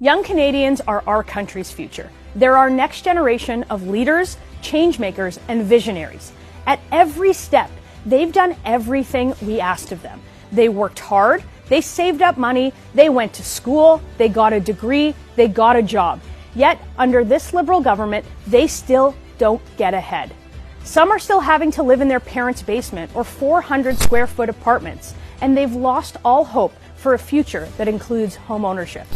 Young Canadians are our country's future. They're our next generation of leaders, changemakers, and visionaries. At every step, they've done everything we asked of them. They worked hard, they saved up money, they went to school, they got a degree, they got a job. Yet, under this Liberal government, they still don't get ahead. Some are still having to live in their parents' basement or 400 square foot apartments, and they've lost all hope for a future that includes home ownership.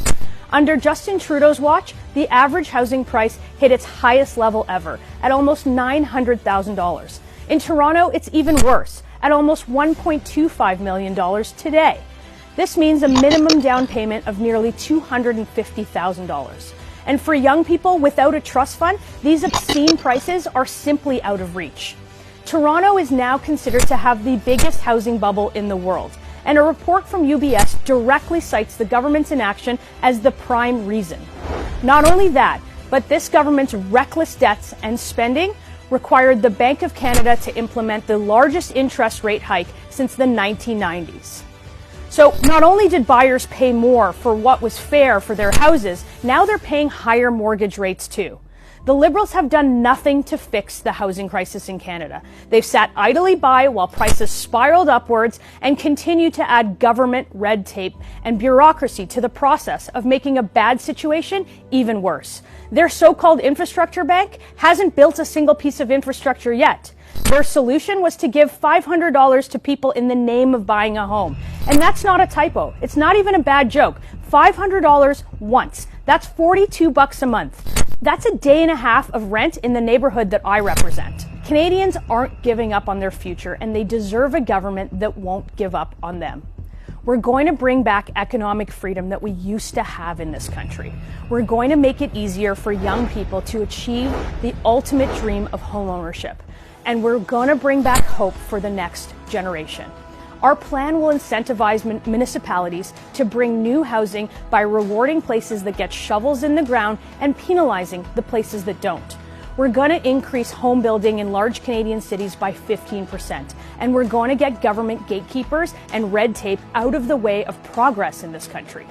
Under Justin Trudeau's watch, the average housing price hit its highest level ever, at almost $900,000. In Toronto, it's even worse, at almost $1.25 million today. This means a minimum down payment of nearly $250,000. And for young people without a trust fund, these obscene prices are simply out of reach. Toronto is now considered to have the biggest housing bubble in the world. And a report from UBS directly cites the government's inaction as the prime reason. Not only that, but this government's reckless debts and spending required the Bank of Canada to implement the largest interest rate hike since the 1990s. So not only did buyers pay more for what was fair for their houses, now they're paying higher mortgage rates too. The Liberals have done nothing to fix the housing crisis in Canada. They've sat idly by while prices spiraled upwards and continue to add government red tape and bureaucracy to the process of making a bad situation even worse. Their so-called infrastructure bank hasn't built a single piece of infrastructure yet. Their solution was to give $500 to people in the name of buying a home. And that's not a typo. It's not even a bad joke. $500 once. That's $42 a month. That's a day and a half of rent in the neighborhood that I represent. Canadians aren't giving up on their future, and they deserve a government that won't give up on them. We're going to bring back economic freedom that we used to have in this country. We're going to make it easier for young people to achieve the ultimate dream of homeownership. And we're going to bring back hope for the next generation. Our plan will incentivize municipalities to bring new housing by rewarding places that get shovels in the ground and penalizing the places that don't. We're going to increase home building in large Canadian cities by 15%. And we're going to get government gatekeepers and red tape out of the way of progress in this country.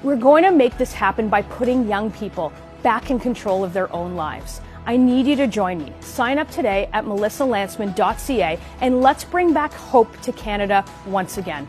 We're going to make this happen by putting young people back in control of their own lives. I need you to join me. Sign up today at melissalantsman.ca and let's bring back hope to Canada once again.